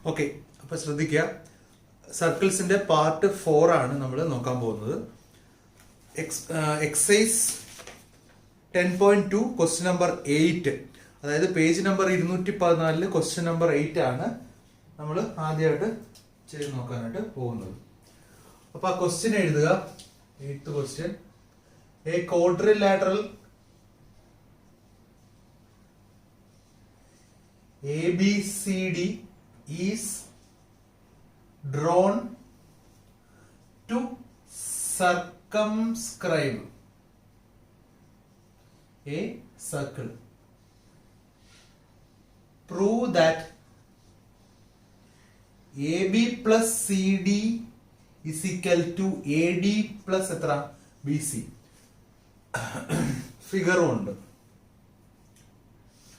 Okay, അപ്പൊ ശ്രദ്ധിക്കുക, സർക്കിൾസിന്റെ part 4 ആണ് നമ്മൾ നോക്കാൻ പോകുന്നത്. എക്സസൈസ് 10.2 ക്വസ്റ്റ്യൻ നമ്പർ 8, അതായത് പേജ് നമ്പർ 214 ക്വസ്റ്റ്യൻ നമ്പർ 8 ആണ് നമ്മൾ ആദ്യമായിട്ട് ചെയ്ത് നോക്കാനായിട്ട് പോകുന്നത്. അപ്പൊ ആ ക്വസ്റ്റ്യൻ എഴുതുക. 8th question, A quadrilateral ABCD is drawn to circumscribe a circle. Prove that AB plus CD is equal to AD plus BC. Figure ഉണ്ട്.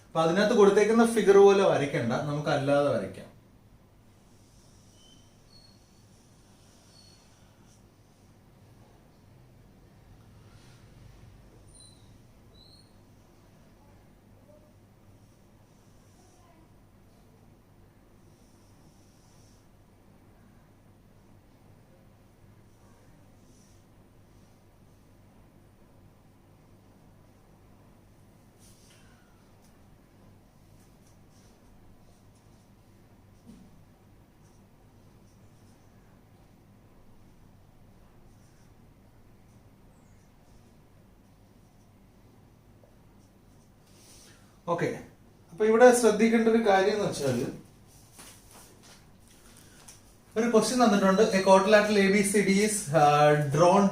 അപ്പൊ അതിനകത്ത് കൊടുത്തേക്കുന്ന ഫിഗർ പോലെ വരയ്ക്കണ്ട, നമുക്ക് അല്ലാതെ വരയ്ക്കാം. ഓക്കെ, അപ്പൊ ഇവിടെ ശ്രദ്ധിക്കേണ്ട ഒരു കാര്യം എന്ന് വെച്ചാൽ, ഒരു ക്വസ്റ്റ്യൻ തന്നിട്ടുണ്ട്. A quadrilateral ABCD is drawn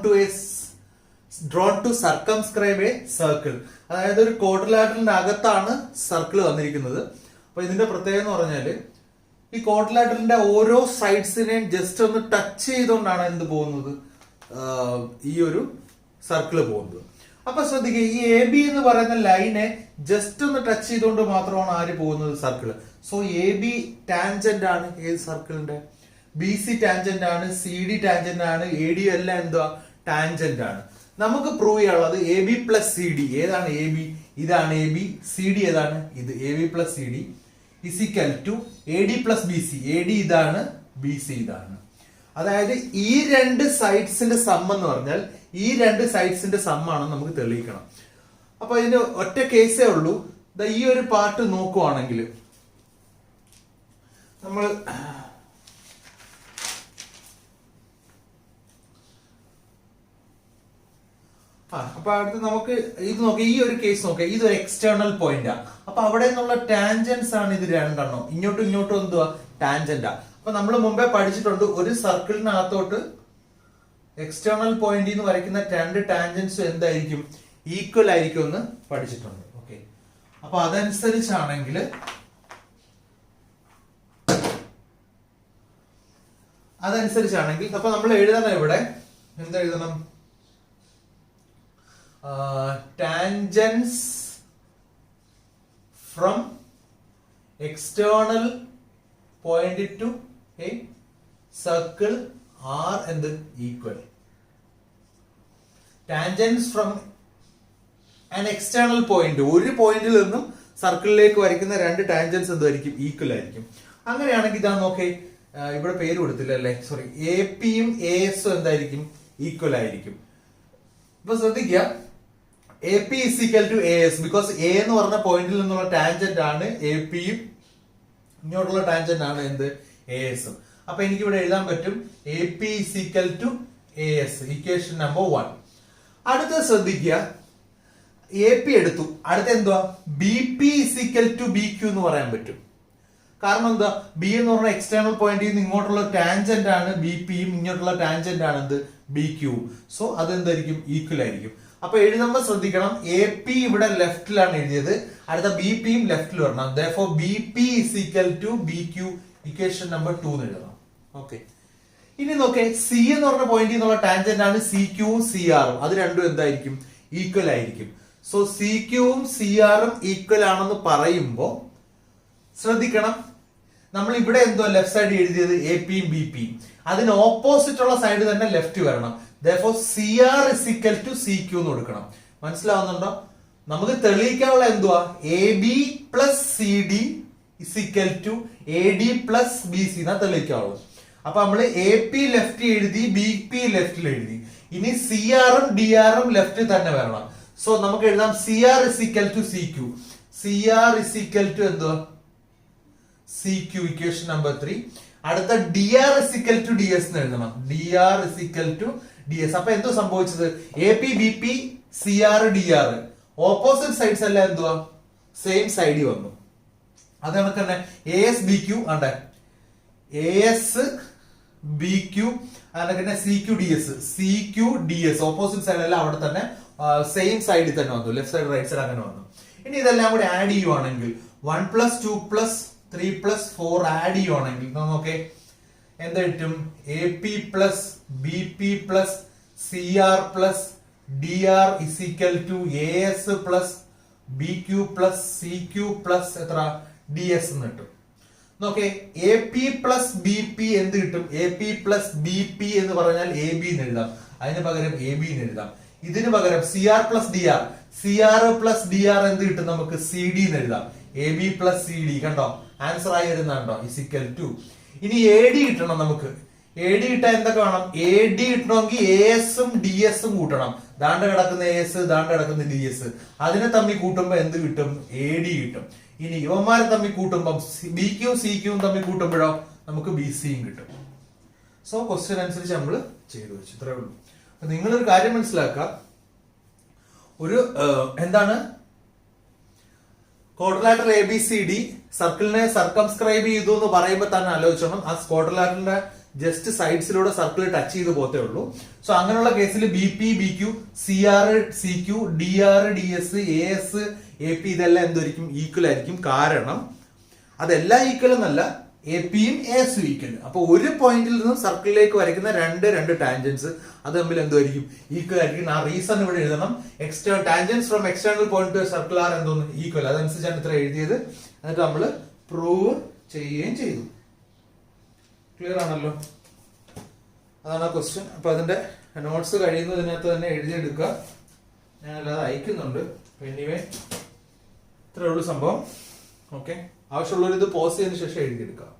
to circumscribe a circle. അതായത് ഒരു ക്വാഡ്രിലാറ്ററിന്റെ അകത്താണ് സർക്കിൾ വന്നിരിക്കുന്നത്. അപ്പൊ ഇതിന്റെ പ്രത്യേകത എന്ന് പറഞ്ഞാല്, ഈ ക്വാഡ്രിലാറ്ററിന്റെ ഓരോ സൈഡ്സിനെയും ജസ്റ്റ് ഒന്ന് ടച്ച് ചെയ്തുകൊണ്ടാണ് എന്ത് പോകുന്നത്, ഈ ഒരു സർക്കിൾ പോകുന്നത്. അപ്പൊ ശ്രദ്ധിക്കുക, ഈ AB എന്ന് പറയുന്ന ലൈനെ ജസ്റ്റ് ഒന്ന് ടച്ച് ചെയ്തുകൊണ്ട് മാത്രമാണ് ആര് പോകുന്നത്, സർക്കിൾ. സോ AB ടാൻജന്റ് ആണ് ഏത് സർക്കിളിന്റെ, BC ടാൻജന്റ് ആണ്, CD ടാൻജന്റ് ആണ്, AD എല്ലാം എന്തുവാ, ടാൻജന്റ് ആണ്. നമുക്ക് പ്രൂവ് ചെയ്യാനുള്ളത് AB പ്ലസ് CD, ഏതാണ് AB, ഇതാണ് AB, CD ഏതാണ്, ഇത് AB plus CD is equal to AD plus BC, AD ഇതാണ്, BC ഇതാണ്. അതായത് ഈ രണ്ട് സൈഡ്സിന്റെ സം എന്ന് പറഞ്ഞാൽ ഈ രണ്ട് സൈഡ്സിന്റെ സം ആണെന്ന് നമുക്ക് തെളിയിക്കണം. അപ്പൊ ഇതിന്റെ ഒറ്റ കേസേ ഉള്ളൂ. ഈ ഒരു പാർട്ട് നോക്കുവാണെങ്കിൽ നമ്മൾ അപ്പൊ അടുത്ത് നമുക്ക് ഇത് നോക്കാം. ഈ ഒരു കേസ് നോക്കാം, ഇതൊരു എക്സ്റ്റേണൽ പോയിന്റാ. അപ്പൊ അവിടെ നിന്നുള്ള ടാൻജൻസ് ആണ് ഇത് രണ്ടെണ്ണം, ഇങ്ങോട്ടും ഇങ്ങോട്ടും എന്തുവാ, ടാൻജന്റാ. അപ്പൊ നമ്മൾ മുമ്പേ പഠിച്ചിട്ടുണ്ട്, ഒരു സർക്കിളിനകത്തോട്ട് എക്സ്റ്റേണൽ പോയിന്റിൽ നിന്ന് വരയ്ക്കുന്ന രണ്ട് ടാൻജൻസും എന്തായിരിക്കും, ഈക്വൽ ആയിരിക്കും എന്ന് പഠിച്ചിട്ടുണ്ട്. ഓക്കെ, അപ്പൊ അതനുസരിച്ചാണെങ്കിൽ അപ്പൊ നമ്മൾ എഴുതണം, ഇവിടെ എന്താ എഴുതണം, tangents from external point to a circle are എന്ത്, equal. Tangents from an external point, ഒരു പോയിന്റിൽ നിന്നും സർക്കിളിലേക്ക് വരയ്ക്കുന്ന രണ്ട് ടാൻജൻസ് എന്തായിരിക്കും, ഈക്വൽ ആയിരിക്കും. അങ്ങനെയാണെങ്കിൽ ഇതാ നോക്കേ, ഇവിടെ പേര് കൊടുത്തില്ല അല്ലേ, സോറി, APയും ASഉം എന്തായിരിക്കും, ഈക്വൽ ആയിരിക്കും. ഇപ്പൊ ശ്രദ്ധിക്കുക, AP is equal to AS because A എന്ന് പറഞ്ഞ പോയിന്റിൽ നിന്നുള്ള ടാൻജന്റ് ആണ് APയും ഇങ്ങോട്ടുള്ള ടാൻജന്റ് ആണ് എന്ത്, ASഉം. അപ്പൊ എനിക്ക് ഇവിടെ എഴുതാൻ പറ്റും AP is equal to AS, equation number 1. അടുത്ത ശ്രദ്ധിക്കുക, AP എടുത്തു, അടുത്ത എന്തുവാ, BP is equal to BQ എന്ന് പറയാൻ പറ്റും. കാരണം എന്താ, B എന്ന് പറഞ്ഞ എക്സ്റ്റേണൽ പോയിന്റിൽ നിന്ന് ഇങ്ങോട്ടുള്ള ടാൻജന്റ് ആണ് BPയും ഇങ്ങോട്ടുള്ള ടാൻജന്റ് ആണ് എന്ത്, BQവും. സോ അതെന്തായിരിക്കും, ഈക്വൽ ആയിരിക്കും. അപ്പൊ എഴുതുമ്പോൾ ശ്രദ്ധിക്കണം, AP ഇവിടെ ലെഫ്റ്റിലാണ് എഴുതിയത്, അടുത്ത BPയും ലെഫ്റ്റിൽ വരണം. therefore BP is equal to BQ, equation number 2 എന്ന് എഴുതണം. ഓക്കെ, ഇനി നോക്കേ, C എന്ന് പറഞ്ഞ പോയിന്റിൽ നിന്നുള്ള ടാൻജന്റ് ആണ് CQവും CRഉം, അത് രണ്ടും എന്തായിരിക്കും, ഈക്വൽ ആയിരിക്കും. സോ CQവും CRഉം ഈക്വൽ ആണെന്ന് പറയുമ്പോ ശ്രദ്ധിക്കണം, നമ്മൾ ഇവിടെ എന്തോ ലെഫ്റ്റ് സൈഡ് എഴുതിയത് APയും BPയും, അതിന് ഓപ്പോസിറ്റ് ഉള്ള സൈഡ് തന്നെ ലെഫ്റ്റ് വരണം. therefore CR is equal to CQ എന്ന് കൊടുക്കണം. മനസ്സിലാവുന്നുണ്ടോ? നമുക്ക് തെളിയിക്കാനുള്ള എന്തുവാ, AB plus CD is equal to A D plus B C എന്നാ തെളിയിക്കാവുള്ളൂ. അപ്പൊ നമ്മള് എ പി ലെഫ്റ്റ് എഴുതി, ബി പി ലെഫ്റ്റിൽ എഴുതി. ഇനി സി ആറും ഡി ആറും ലെഫ്റ്റിൽ തന്നെ വരണം. സോ നമുക്ക് എഴുതാം C R is equal to C Q. C R is equal to എന്തുവാ? C Q, equation number 3. അടുത്ത D R is equal to D S എന്ന് എഴുതണം. D R is equal to D S. അപ്പൊ എന്തോ സംഭവിച്ചത്? A P B P C R D R opposite sides അല്ല എന്തുവാ? Same സൈഡിൽ വന്നു. അത് കണക്ക് തന്നെ എ എസ് ബി ക്യു ആണ്ടെ, എ എസ് ബി ക്യു അങ്ങനെ C Q D S, C Q D S opposite side അല്ല അവിടെ തന്നെ സെയിം സൈഡിൽ തന്നെ വന്നു. ലെഫ്റ്റ് സൈഡ് റൈറ്റ് സൈഡ് അങ്ങനെ വന്നു. ഇനി ഇതെല്ലാം കൂടി ആഡ് ചെയ്യുവാണെങ്കിൽ 1 + 2 + 3 + 4 ആഡ് ചെയ്യുവാണെങ്കിൽ നോക്കേ എന്താ കിട്ടും? A P plus B P plus C R plus D R is equal to A S plus B Q plus C Q plus എത്ര? ഡി എസ് എന്ന് കിട്ടും. നോക്കേ A P plus B P എന്ത് കിട്ടും? A P plus B P എന്ന് പറഞ്ഞാൽ A B എന്ന് എഴുതാം. അതിന് പകരം എ ബി എന്ന് എഴുതാം. ഇതിന് പകരം C R plus D R, C R plus D R എന്ത് കിട്ടും? നമുക്ക് സി ഡി എന്ന് എഴുതാം. A B plus C D കണ്ടോ? ആൻസർ ആയി വരുന്നുണ്ടോ? Is equal to. ഇനി എ ഡി കിട്ടണം നമുക്ക്. എ ഡി കിട്ടാൻ എന്തൊക്കെ വേണം? എ ഡി കിട്ടണമെങ്കിൽ എ എസും ഡി എസും കൂട്ടണം. ദാണ്ട് കിടക്കുന്ന എ എസ്, ദാണ്ട് കിടക്കുന്ന ഡി എസ്, അതിനെ തമ്മിൽ കൂട്ടുമ്പോ എന്ത് കിട്ടും? എ ഡി കിട്ടും. ഇനി ഇവന്മാരെ തമ്മിൽ കൂട്ടുമ്പോ ബി ക്യൂ സി ക്യൂവും തമ്മിൽ കൂട്ടുമ്പോഴോ നമുക്ക് ബി സിയും കിട്ടും. സോ ക്വസ്റ്റ്യൻ അനുസരിച്ച് നമ്മൾ ചെയ്തു വെച്ചു. ഇത്രേ ഉള്ളൂ. നിങ്ങളൊരു കാര്യം മനസ്സിലാക്കുക, ഒരു എന്താണ് quadrilateral A B C D സർക്കിളിനെ സർക്കംസ്ക്രൈബ് ചെയ്തു എന്ന് പറയുമ്പോൾ തന്നെ ആലോചിച്ചോണം ആ ക്വാഡ്രിലാറ്ററിന്റെ ജസ്റ്റ് സൈഡ്സിലൂടെ സർക്കിൾ ടച്ച് ചെയ്ത് പോത്തേ ഉള്ളൂ. സോ അങ്ങനെയുള്ള കേസിൽ B P B Q, C R C Q, D R D S, A S A P ഇതെല്ലാം എന്തായിരിക്കും? ഈക്വൽ ആയിരിക്കും. കാരണം അതെല്ലാം ഈക്വൽ എന്നല്ല, എ പിയും എ എസും ഈക്വൽ. അപ്പൊ ഒരു പോയിന്റിൽ നിന്നും സർക്കിളിലേക്ക് വരയ്ക്കുന്ന രണ്ട് ടാൻജൻസ് അത് തമ്മിൽ എന്തായിരിക്കും? ഈക്വൽ ആയിരിക്കും. ആ റീസൺ ഇവിടെ എഴുതണം. Tangents from external point to circle are എന്തോന്ന്? ഈക്വൽ. അതനുസരിച്ചാണ് ഇത്ര എഴുതിയത്. എന്നിട്ട് നമ്മൾ പ്രൂവ് ചെയ്യുകയും ചെയ്തു. ക്ലിയർ ആണല്ലോ? അതാണ് ആ ക്വസ്റ്റ്യൻ. അപ്പൊ അതിന്റെ നോട്ട്സ് കഴിയുന്നതിനകത്ത് തന്നെ എഴുതിയെടുക്കുക. ഞാൻ അല്ലാതെ അയക്കുന്നുണ്ട്. എനിവേ ഇത്രേ ഉള്ളൂ സംഭവം. ഓക്കെ, ആവശ്യമുള്ളവർ ഇത് പോസ് ചെയ്തതിനു ശേഷം എഴുതിയെടുക്കുക.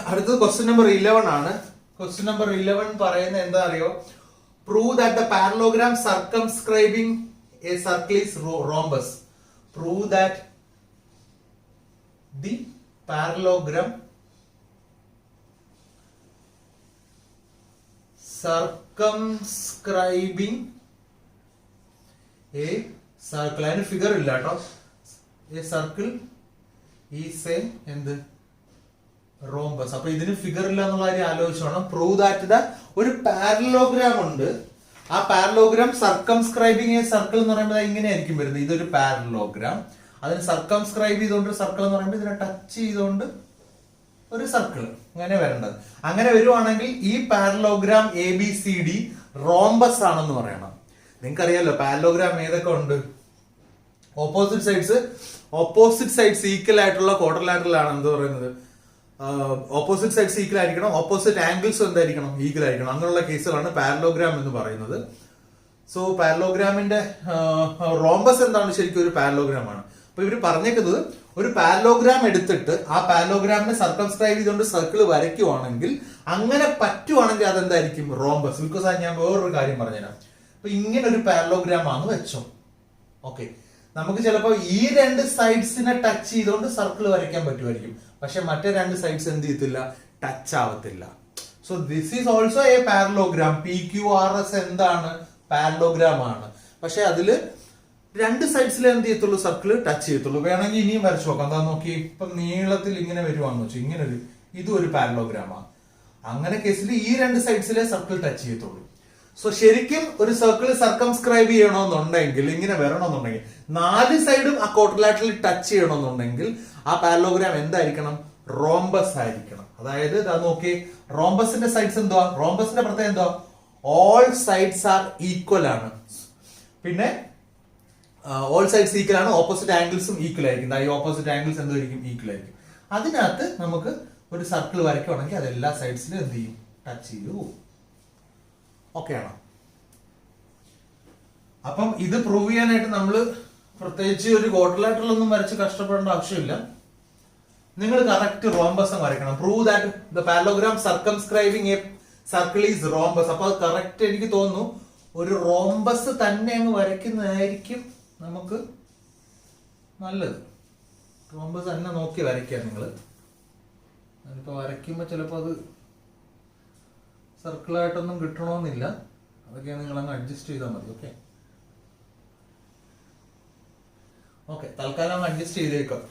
അടുത്തത് ക്വസ്റ്റ്യൻ നമ്പർ 11 ആണ്. ക്വസ്റ്റ്യൻ നമ്പർ 11 പറയുന്നത് എന്താ അറിയോ? Prove that the parallelogram circumscribing a circle is rhombus. Prove that the parallelogram circumscribing a circle. അതിന് ഫിഗർ ഇല്ല കേട്ടോ. എ സർക്കിൾ ഈസ് എ എന്ത്? റോംബസ്. അപ്പൊ ഇതിന് ഫിഗർ ഇല്ല എന്നുള്ള കാര്യം ആലോചിച്ചോണം. പ്രൂവ് ദാറ്റ് ഒരു പാരലോഗ്രാം ഉണ്ട്. ആ പാരലോഗ്രാം സർക്കംസ്ക്രൈബിംഗ് എ സർക്കിൾ എന്ന് പറയുമ്പോൾ ഇങ്ങനെ ആയിരിക്കും വരുന്നത്. ഇതൊരു പാരലോഗ്രാം, അതിന് സർക്കംസ്ക്രൈബ് ചെയ്തുകൊണ്ട് സർക്കിൾ എന്ന് പറയുമ്പോൾ ഇതിനെ ടച്ച് ചെയ്തുകൊണ്ട് ഒരു സർക്കിൾ അങ്ങനെ വരേണ്ടത്. അങ്ങനെ വരുവാണെങ്കിൽ ഈ parallelogram A B C D rhombus ആണെന്ന് പറയണം. നിങ്ങൾക്കറിയാലോ പാരലോഗ്രാം ഏതൊക്കെ ഉണ്ട്? ഓപ്പോസിറ്റ് സൈഡ്സ് ഈക്വൽ ആയിട്ടുള്ള ക്വാഡ്രിലാറ്ററൽ ആണ് എന്ത് പറയുന്നത്? ഓപ്പോസിറ്റ് സൈഡ്സ് ഈക്വൽ ആയിരിക്കണം. ഓപ്പോസിറ്റ് ആംഗിൾസ് എന്തായിരിക്കണം? ഈക്വൽ ആയിരിക്കണം. അങ്ങനെയുള്ള കേസുകളാണ് പാരലോഗ്രാം എന്ന് പറയുന്നത്. സോ പാരലോഗ്രാമിന്റെ റോംബസ് എന്താണ്? ശരിക്കും ഒരു പാരലോഗ്രാം ആണ്. അപ്പൊ ഇവര് പറഞ്ഞേക്കുന്നത് ഒരു പാരലോഗ്രാം എടുത്തിട്ട് ആ പാരലോഗ്രാമിനെ സർക്കംസ്ക്രൈബ് ചെയ്തുകൊണ്ട് സർക്കിൾ വരയ്ക്കുവാണെങ്കിൽ, അങ്ങനെ പറ്റുവാണെങ്കിൽ അതെന്തായിരിക്കും? റോംബസ്. ബിക്കോസ് ഞാൻ വേറൊരു കാര്യം പറഞ്ഞുതരാം. അപ്പൊ ഇങ്ങനെ ഒരു പാരലോഗ്രാം ആണ് വെച്ചോ. ഓക്കെ, നമുക്ക് ചിലപ്പോൾ ഈ രണ്ട് സൈഡ്സിനെ ടച്ച് ചെയ്തുകൊണ്ട് സർക്കിൾ വരയ്ക്കാൻ പറ്റുമായിരിക്കും. പക്ഷെ മറ്റേ രണ്ട് സൈഡ്സ് എന്ത് ചെയ്യത്തില്ല? ടച്ച് ആവത്തില്ല. So this is also a parallelogram. P Q R S എന്താണ്? പാരലോഗ്രാം ആണ്. പക്ഷെ അതില് രണ്ട് സൈഡ്സിൽ എന്ത് ചെയ്യത്തുള്ളൂ? സർക്കിൾ ടച്ച് ചെയ്യത്തുള്ളൂ. വേണമെങ്കിൽ ഇനിയും വരച്ചു നോക്കാം. എന്താ നോക്കി, ഇപ്പൊ നീളത്തിൽ ഇങ്ങനെ വരുവാന്ന് വെച്ചു, ഇങ്ങനെ ഒരു ഇതും ഒരു പാരലോഗ്രാമാണ്. അങ്ങനെ കേസിൽ ഈ രണ്ട് സൈഡ്സിലെ സർക്കിൾ ടച്ച് ചെയ്യത്തുള്ളൂ. സോ ശരിക്കും ഒരു സർക്കിൾ സർക്കംസ്ക്രൈബ് ചെയ്യണമെന്നുണ്ടെങ്കിൽ, ഇങ്ങനെ വരണമെന്നുണ്ടെങ്കിൽ, 4 സൈഡും ആ ക്വാഡ്രിലാറ്ററൽ ടച്ച് ചെയ്യണമെന്നുണ്ടെങ്കിൽ ആ പാരലോഗ്രാം എന്തായിരിക്കണം? റോംബസ് ആയിരിക്കണം. അതായത് നോക്കി, റോംബസിന്റെ സൈഡ്സ് എന്തുവാ? റോംബസിന്റെ പ്രത്യേകത എന്തുവാ? ഓൾ സൈഡ്സ് ആർ ഈക്വൽ ആണ്. പിന്നെ ഓൾ സൈഡ്സ് ഈക്വൽ ആണ്. ഓപ്പോസിറ്റ് ആംഗിൾസും ഈക്വൽ ആയിരിക്കും. ഈ ഓപ്പോസിറ്റ് ആംഗിൾസ് എന്തായിരിക്കും? ഈക്വൽ ആയിരിക്കും. അതിനകത്ത് നമുക്ക് ഒരു സർക്കിൾ വരയ്ക്കുവാണെങ്കിൽ അത് എല്ലാ സൈഡ്സിലും എന്ത് ചെയ്യും, ടച്ച് ചെയ്തു പോകും. ഓക്കെ ആണോ? അപ്പം ഇത് പ്രൂവ് ചെയ്യാനായിട്ട് നമ്മൾ പ്രത്യേകിച്ച് ഒരു ക്വാഡ്രിലാറ്ററലൊന്നും വരച്ച് കഷ്ടപ്പെടേണ്ട ആവശ്യമില്ല. നിങ്ങൾ കറക്റ്റ് റോംബസ് വരയ്ക്കണം. Prove that the parallelogram circumscribing a circle is rhombus. അപ്പൊ അത് കറക്റ്റ് എനിക്ക് തോന്നുന്നു ഒരു റോംബസ് തന്നെ അങ്ങ് വരയ്ക്കുന്നതായിരിക്കും നമുക്ക് നല്ലത്. റോംബസ് തന്നെ നോക്കി വരയ്ക്കുക നിങ്ങൾ. അതിപ്പോ വരയ്ക്കുമ്പോ ചിലപ്പോൾ അത് സർക്കിളായിട്ടൊന്നും കിട്ടണമെന്നില്ല. അതൊക്കെ നിങ്ങൾ അങ്ങ് അഡ്ജസ്റ്റ് ചെയ്താൽ മതി. ഓക്കെ ഓക്കെ, തൽക്കാലം അഡ്ജസ്റ്റ് ചെയ്തേക്കാം.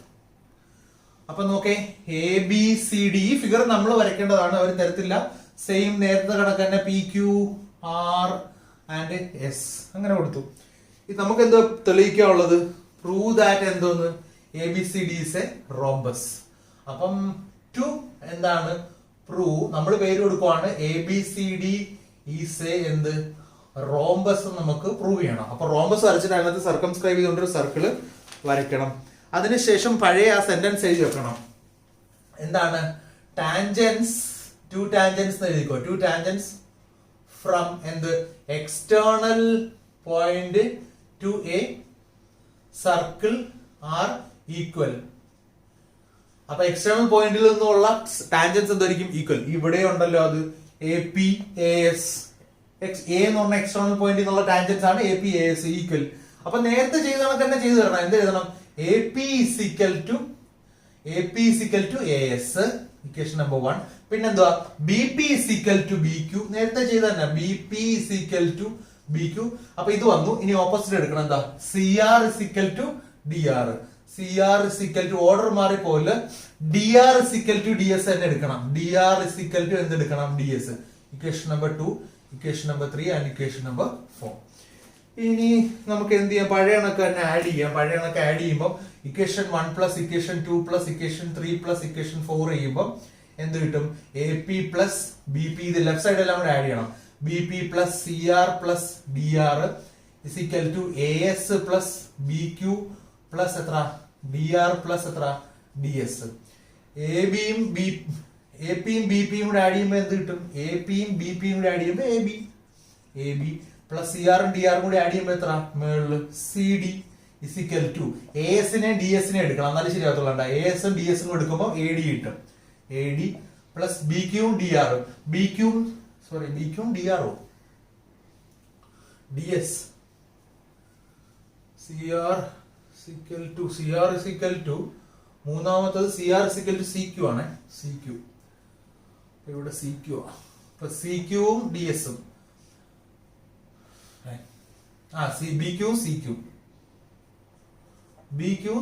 അപ്പൊ നോക്കേ, എ ബി സി ഡി ഈ ഫിഗർ നമ്മൾ വരയ്ക്കേണ്ടതാണ്. അവർ തരത്തില്ല. സെയിം നേരത്തെ കണക്ക് തന്നെ P Q R and S അങ്ങനെ കൊടുത്തു. ഇത് നമുക്ക് എന്തോ തെളിയിക്കാനുള്ളത്? പ്രൂവ് ദാറ്റ് എന്തോന്ന്, A B C D is a rhombus. അപ്പം ടു എന്താണ് പ്രൂവ്, നമ്മൾ പേര് കൊടുക്കുവാണ് A B C D is a എന്ത് റോംബസ് നമുക്ക് പ്രൂവ് ചെയ്യണം. അപ്പൊ റോംബസ് വരച്ചിട്ട് അതിനകത്ത് സർക്കംസ്ക്രൈബ് ചെയ്തുകൊണ്ടൊരു സർക്കിള് വരയ്ക്കണം. അതിനുശേഷം പഴയ ആ സെന്റൻസ് എഴുതി വെക്കണം. എന്താണ്? ടാൻജൻസ്, ടു ടാൻജൻസ് എഴുതിക്കോ. ടു ടാൻജൻസ് ഫ്രം എന്ത് external point to a circle are equal. അപ്പൊ എക്സ്റ്റേണൽ പോയിന്റിൽ നിന്നുള്ള ടാൻജൻസ് എന്തായിരിക്കും? ഈക്വൽ. ഇവിടെ ഉണ്ടല്ലോ അത് A P A S. A എന്ന് പറഞ്ഞ എക്സ്റ്റേണൽ പോയിന്റിൽ നിന്നുള്ള ടാൻജൻസ് ആണ് A P A S equal. അപ്പൊ നേരത്തെ ചെയ്ത കണക്ക് തന്നെ ചെയ്തു തരണം. എന്ത് എഴുതണം? A P is equal to A S, equation number 1. പിന്നെന്തുവാ? B P is equal to B Q. നേരത്തെ ചെയ്ത തന്നെ B P is equal to B Q. അപ്പൊ ഇത് വന്നു. ഇനി ഓപ്പോസിറ്റ് എടുക്കണം. എന്താ? C R is equal to D R. C R is equal to order മാറിപ്പോലെ D R is equal to D S തന്നെ എടുക്കണം. ഡി ആർ ഇസിക്കൽ ടു എന്തെടുക്കണം? D S. Equation number 2, equation number 3 and equation number 4. ഇനി നമുക്ക് എന്ത് ചെയ്യാം? പഴയ കണക്ക് തന്നെ ആഡ് ചെയ്യാം. പഴയ കണക്ക് ആഡ് ചെയ്യുമ്പോൾ equation 1 plus equation 2 plus equation 3 plus equation 4 ചെയ്യുമ്പോൾ എന്ത് കിട്ടും? A P plus B P. ഇത് ലെഫ്റ്റ് സൈഡ് എല്ലാം കൂടെ ആഡ് ചെയ്യണം. B P plus C R plus D R is equal to A S plus B Q plus എത്ര? D R plus എത്ര? D S. A പിയും ബി പിയും കൂടെ add ചെയ്യുമ്പോൾ എന്ത് കിട്ടും? എ പിയും ബി പിയും കൂടെ ആഡ് ചെയ്യുമ്പോൾ എ ബി പ്ലസ് സി ആറും ഡി ആറും കൂടി ആഡ് ചെയ്യുമ്പോൾ എത്ര? മേളില് C D is equal to A എസിനെ ഡി എസിനെ എടുക്കണം, എന്നാലും ശരിയാകത്തുള്ള. എ എസും ഡി എസും എടുക്കുമ്പോൾ എ ഡി കിട്ടും. എ ഡി പ്ലസ് ബി ക്യൂം ഡി ആറും ബി ക്യൂം ഡി ആറോ D S. C R is equal to മൂന്നാമത്തത് C R is equal to C Q ആണ്. സി ക്യു ഇവിടെ സി ക്യു ആണ്. സി ക്യൂവും ഡി എസും B Q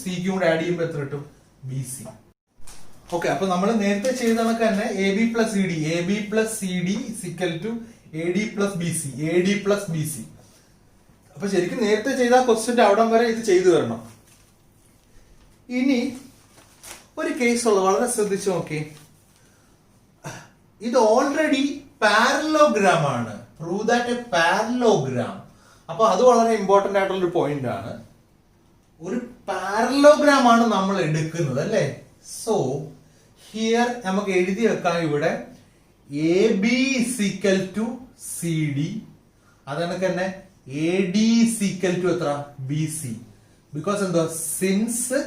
C Q add ചെയ്യുമ്പോൾ എത്ര കിട്ടും? B C. ഓക്കെ, അപ്പൊ നമ്മൾ നേരത്തെ ചെയ്ത കണക്ക് തന്നെ A B plus C D is equal to A D plus B C. അപ്പൊ ശരിക്കും നേരത്തെ ചെയ്ത ക്വസ്റ്റ്യന്റെ അവിടം വരെ ഇത് ചെയ്തു തരണം. ഇനി ഒരു കേസ് ഉള്ളത്, വളരെ ശ്രദ്ധിച്ചു നോക്കി. ഇത് ഓൾറെഡി പാരലോഗ്രാം ആണ്. Prove that A parallelogram. അപ്പൊ അത് വളരെ ഇമ്പോർട്ടന്റ് ആയിട്ടുള്ള ഒരു പോയിന്റ് ആണ്. ഒരു പാരലോഗ്രാം ആണ് നമ്മൾ എടുക്കുന്നത് അല്ലെ. സോ ഹിയർ നമുക്ക് എഴുതി വെക്കാം ഇവിടെ A B is equal to C D. അതെനിക്ക് തന്നെ എ ഡി ഇസിക്കൽ ടു എത്ര? B C. ബിക്കോസ് എന്തോ since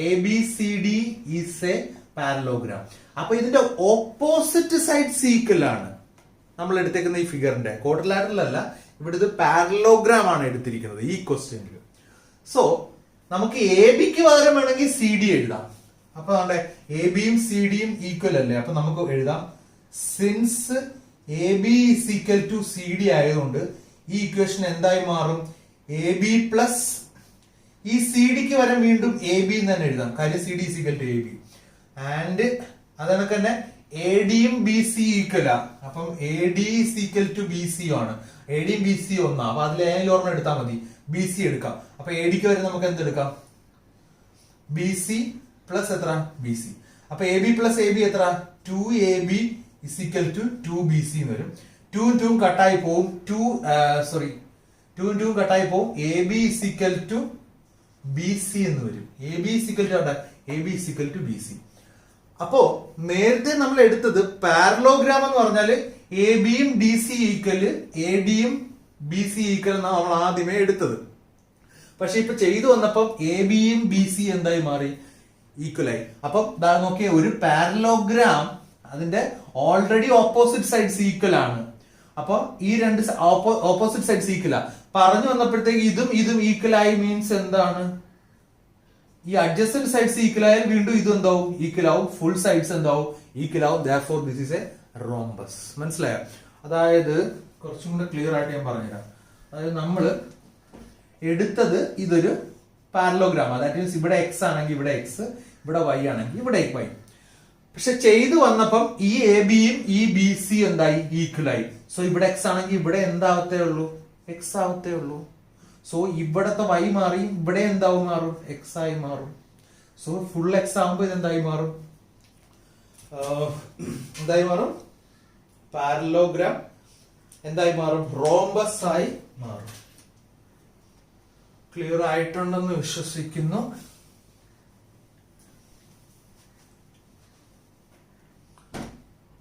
A B C D is a parallelogram. അപ്പൊ ഇതിന്റെ ഓപ്പോസിറ്റ് സൈഡ് ഈക്വൽ ആണ് നമ്മൾ എടുത്തേക്കുന്ന ഈ ഫിഗറിന്റെ. ക്വാഡ്രിലാറ്ററൽ അല്ല, ഇവിടെ ഇത് പാരലോഗ്രാം ആണ് എടുത്തിരിക്കുന്നത് ഈ ക്വസ്റ്റ്യനിൽ. സോ നമുക്ക് എ ബിക്ക് പകരം വേണമെങ്കിൽ സി ഡി എഴുതാം. അപ്പൊ നമ്മുടെ എ ബിയും സി ഡിയും ഈക്വൽ അല്ലേ. അപ്പൊ നമുക്ക് എഴുതാം since A B is equal to C D ആയതുകൊണ്ട് ഈ ഇക്വേഷൻ എന്തായി മാറും? എ ബി പ്ലസ് ഈ സി ഡിക്ക് വരെ വീണ്ടും എ ബി എന്ന് തന്നെ എഴുതാം. കാര്യം C D is equal to A B. And അതണക്ക് തന്നെ എ ഡിയും ബി സി ഈക്വലാ. അപ്പം A D is equal to B C ആണ്. എ ഡിയും ബി സി ഒന്നാ. അപ്പൊ അതിൽ ഏതെങ്കിലും ഒരെണ്ണം എടുത്താൽ മതി. ബി സി എടുക്കാം. അപ്പൊ എ ഡിക്ക് വരെ നമുക്ക് എന്തെടുക്കാം? ബി സി പ്ലസ് എത്ര? B C. അപ്പൊ A B plus A B എത്ര? 2ab is equal to 2bc എന്ന് വരും. 2 കട്ടായി പോവും. 2 കട്ടായി പോവും. ab is equal to bc എന്ന് വരും. ab is equal to A B is equal to B C. അപ്പോ നേരത്തെ നമ്മൾ എടുത്തത് പാരലോഗ്രാം എന്ന് പറഞ്ഞാൽ എ ബിയും ഡി സി ഈക്വൽ, എ ഡിയും ബി സി ഈക്വൽ എന്നാണ് നമ്മൾ ആദ്യമേ എടുത്തത്. പക്ഷെ ഇപ്പൊ ചെയ്തു വന്നപ്പം എ ബിയും ബി സി എന്തായി മാറി? ഈക്വലായി. അപ്പം നോക്കിയ ഒരു പാരലോഗ്രാം അതിന്റെ ഓൾറെഡി ഓപ്പോസിറ്റ് സൈഡ്സ് ഈക്വൽ ആണ്. അപ്പൊ ഈ രണ്ട് ഓപ്പോസിറ്റ് സൈഡ്സ് ഈക്വലാ പറഞ്ഞു വന്നപ്പോഴത്തേക്ക് ഇതും ഇതും ഈക്വൽ ആയി മീൻസ് എന്താണ്? ഈ അഡ്ജസ്റ്റന്റ് സൈഡ്സ് ഈക്വൽ ആയാൽ വീണ്ടും ഇത് എന്താവും? ഈക്വൽ ആവും. ഫുൾ സൈഡ്സ് എന്താവും? ഈക്വൽ ആവും. therefore this is a rhombus. മനസ്സിലായോ? അതായത് കുറച്ചും കൂടെ ക്ലിയർ ആയിട്ട് ഞാൻ പറഞ്ഞുതരാം. അതായത് നമ്മള് എടുത്തത് ഇതൊരു പാരലോഗ്രാം, ദാറ്റ് മീൻസ് ഇവിടെ എക്സ് ആണെങ്കിൽ ഇവിടെ എക്സ്, ഇവിടെ വൈ ആണെങ്കിൽ ഇവിടെ വൈ. പക്ഷെ ചെയ്തു വന്നപ്പം ഈ എ ബിയും ഈ ബി സി എന്തായി? ഈക്വൽ ആയി. സോ ഇവിടെ എക്സ് ആണെങ്കിൽ ഇവിടെ എന്താവത്തേ ഉള്ളൂ? എക്സ് ആവത്തേ ഉള്ളൂ. സോ ഇവിടത്തെ വൈ മാറി, ഇവിടെ എന്താവും? മാറും, എക്സ് ആയി മാറും. സോ ഫുൾ എക്സ് ആകുമ്പോ ഇത് എന്തായി മാറും? എന്തായി മാറും? പാരലോഗ്രാം എന്തായി മാറും? റോംബസ് ആയി മാറും. ക്ലിയർ ആയിട്ടുണ്ടെന്ന് വിശ്വസിക്കുന്നു.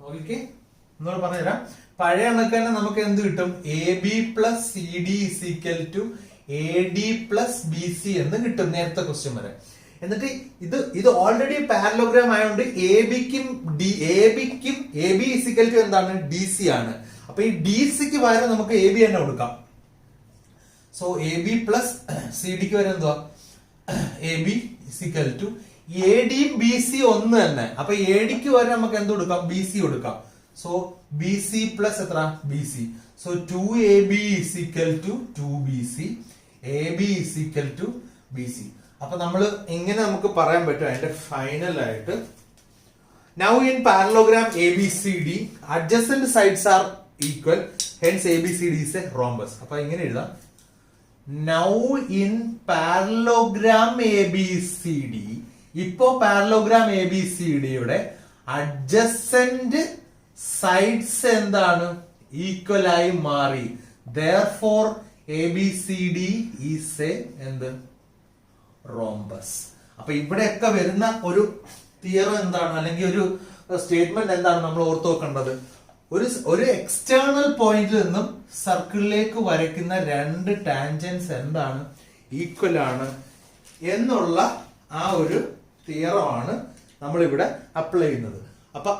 ഓക്കെ, എന്നോട് പറഞ്ഞുതരാം. പഴയ കണക്ക് തന്നെ നമുക്ക് എന്ത് കിട്ടും? A B plus C D is equal to A D plus B C എന്ന് കിട്ടും നേരത്തെ ക്വസ്റ്റ്യൻ വരെ. എന്നിട്ട് ഇത് ഓൾറെഡി പാരലോഗ്രാം ആയതുകൊണ്ട് എ ബിക്കും A B is equal to എന്താണ്? ഡി സി ആണ്. അപ്പൊ ഈ ഡി സിക്ക് പകരം നമുക്ക് എ ബി തന്നെ കൊടുക്കാം. So A B plus C ഡിക്ക് വരെ എന്തുവാ? A B is equal to A ഡിയും ബി സി ഒന്ന് തന്നെ. അപ്പൊ എ ഡിക്ക് വരെ നമുക്ക് എന്ത് കൊടുക്കാം? ബി സി കൊടുക്കാം. സോ ബി സി പ്ലസ് എത്ര? B C. So 2ab is equal to 2bc, ab is equal to bc. അപ്പൊ നമ്മൾ ഇങ്ങനെ നമുക്ക് പറയാൻ പറ്റും അതിന്റെ ഫൈനൽ ആയിട്ട്. Now in parallelogram ABCD, adjacent sides are equal, hence ABCD is a rhombus. അപ്പൊ ഇങ്ങനെ എഴുതാം. Now in parallelogram ABCD, ഇപ്പോ പാരലോഗ്രാം ABCD യുടെ അഡ്ജസന്റ് സൈഡ്സ് എന്താണ്? ഈക്വൽ ആയി മാറി. therefore ABCD is a എന്ത്? റോംബസ്. അപ്പൊ ഇവിടെയൊക്കെ വരുന്ന ഒരു തിയറം എന്താണ്, അല്ലെങ്കിൽ ഒരു സ്റ്റേറ്റ്മെന്റ് എന്താണ് നമ്മൾ ഓർത്ത് വെക്കേണ്ടത്? ഒരു എക്സ്റ്റേണൽ പോയിന്റിൽ നിന്നും സർക്കിളിലേക്ക് വരയ്ക്കുന്ന രണ്ട് ടാൻജൻസ് എന്താണ്? ഈക്വൽ ആണ് എന്നുള്ള ആ ഒരു തിയറമാണ് നമ്മൾ ഇവിടെ അപ്ലൈ ചെയ്യുന്നത്. അപ്പൊ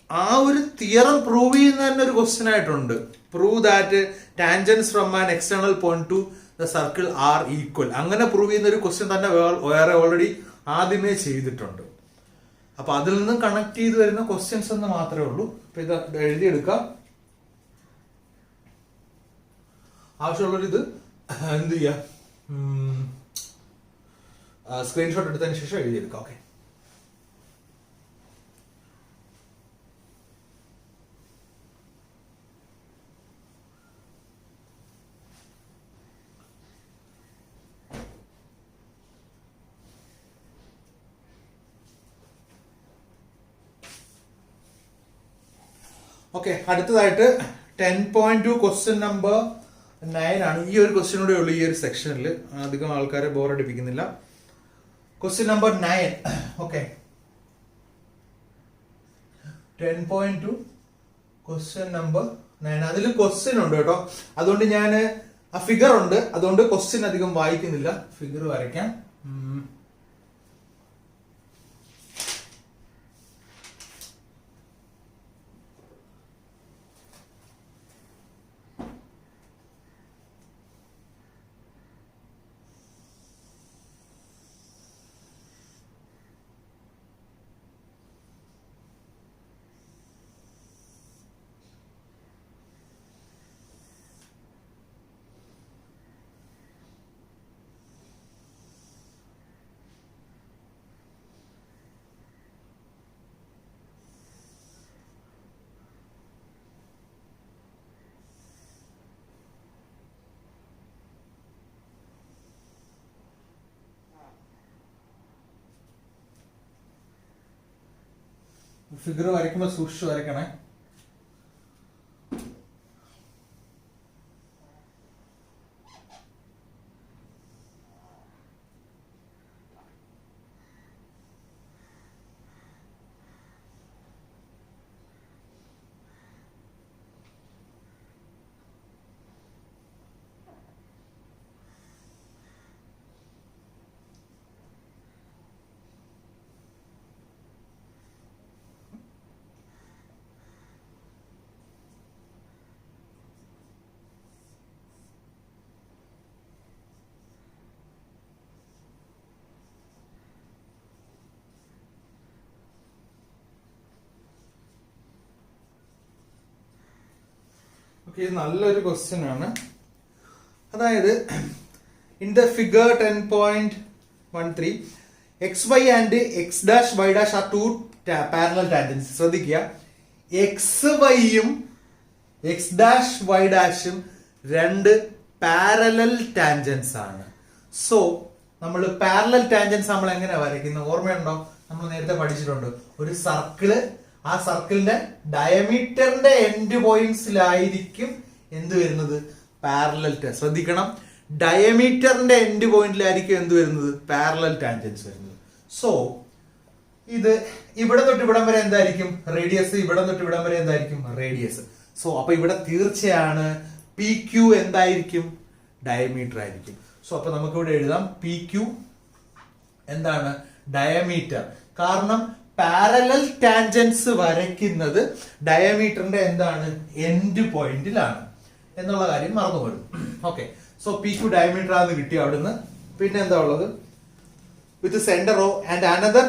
ആ ഒരു തിയറം പ്രൂവ് ചെയ്യുന്ന തന്നെ ഒരു ക്വസ്റ്റ്യൻ ആയിട്ടുണ്ട്. Prove that tangents from an external point to the circle are equal. അങ്ങനെ പ്രൂവ് ചെയ്യുന്ന ഒരു ക്വസ്റ്റ്യൻ തന്നെ വേറെ ഓൾറെഡി ആദ്യമേ ചെയ്തിട്ടുണ്ട്. അപ്പൊ അതിൽ നിന്നും കണക്ട് ചെയ്ത് വരുന്ന ക്വസ്റ്റ്യൻസ് എന്ന് മാത്രമേ ഉള്ളൂ. അപ്പൊ ഇത് എഴുതിയെടുക്കാം. ആവശ്യമുള്ളവർ ഇത് എന്ത് ചെയ്യാ? സ്ക്രീൻഷോട്ട് എടുത്തതിന് ശേഷം എഴുതിയെടുക്കാം. Okay, okay. അടുത്തതായിട്ട് 10.2 ക്വസ്റ്റ്യൻ നമ്പർ 9 ആണ്. ഈ ഒരു ക്വസ്റ്റ്യൻ കൂടെ ഉള്ളൂ ഈ ഒരു സെക്ഷനിൽ. അധികം ആൾക്കാരെ ബോറടിപ്പിക്കുന്നില്ല. Question number 9. Okay, 10.2 question number 9. അതിൽ ക്വസ്റ്റ്യൻ ഉണ്ട് കേട്ടോ. അതുകൊണ്ട് ഞാൻ ആ ഫിഗർ ഉണ്ട്, അതുകൊണ്ട് ക്വസ്റ്റ്യൻ അധികം വായിക്കുന്നില്ല. ഫിഗർ വരയ്ക്കാം. ഫിഗർ വരയ്ക്കുമ്പോൾ സൂക്ഷിച്ച് വരയ്ക്കണേ. ഇത് നല്ലൊരു ക്വസ്റ്റ്യൻ ആണ്. അതായത് in the figure 10.13 X Y and X dash Y dash are two parallel tangents. ശ്രദ്ധിക്കുക, എക്സ് വൈയും എക്സ് ഡാഷ് വൈ ഡാഷും രണ്ട് പാരലൽ ടാൻജൻസ് ആണ്. സോ നമ്മൾ പാരലൽ ടാൻജൻസ് നമ്മൾ എങ്ങനെ വരയ്ക്കുന്നത് ഓർമ്മയുണ്ടോ? നമ്മൾ നേരത്തെ പഠിച്ചിട്ടുണ്ട്. ഒരു സർക്കിള്, ആ സർക്കിളിന്റെ ഡയമീറ്ററിന്റെ എൻഡ് പോയിന്റ്സിലായിരിക്കും എന്ത് വരുന്നത്? പാരലൽ. ശ്രദ്ധിക്കണം, ഡയമീറ്ററിന്റെ എൻഡ് പോയിന്റിലായിരിക്കും എന്ത് വരുന്നത്? പാരലൽ ടാൻജൻസ് വരുന്നത്. സോ ഇത് ഇവിടെ തൊട്ട് ഇവിടം വരെ എന്തായിരിക്കും? റേഡിയസ്. ഇവിടെ തൊട്ട് ഇവിടം വരെ എന്തായിരിക്കും? റേഡിയസ്. സോ അപ്പൊ ഇവിടെ തീർച്ചയാണ് പി ക്യു എന്തായിരിക്കും? ഡയമീറ്റർ ആയിരിക്കും. സോ അപ്പൊ നമുക്ക് ഇവിടെ എഴുതാം പി ക്യു എന്താണ്? ഡയമീറ്റർ. കാരണം പാരലൽ ടാൻജൻസ് വരയ്ക്കുന്നത് ഡയമീറ്ററിന്റെ എന്താണ്? എൻഡ് പോയിന്റിലാണ് എന്നുള്ള കാര്യം മറന്നുപോകും. Okay, so P Q diameter ആണെന്ന് കിട്ടി അവിടുന്ന്. പിന്നെ എന്താ ഉള്ളത്? With centre O and another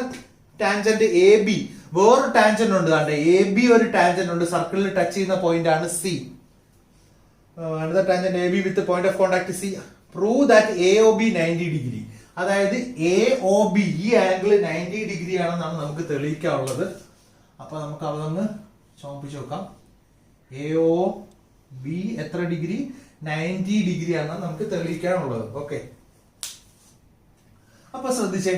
tangent A B. വേറൊരു ടാൻജന്റ് ഉണ്ട്, എ ബി ഒരു ടാൻജന്റ് ഉണ്ട്, സർക്കിളിൽ ടച്ച് ചെയ്യുന്ന പോയിന്റ് ആണ് C. Another tangent A B with point of contact C. Prove that A O B 90 degree. അതായത് എ ഒ ബി ഈ angle 90 degree ആണെന്നാണ് നമുക്ക് തെളിയിക്കാനുള്ളത്. അപ്പൊ നമുക്ക് അതൊന്ന് ചോപ്പിച്ച് നോക്കാം. എ ഒ ബി എത്ര ഡിഗ്രി? 90 ഡിഗ്രി ആണെന്നാണ് നമുക്ക് തെളിയിക്കാനുള്ളത്. ഓക്കെ, അപ്പൊ ശ്രദ്ധിച്ചേ,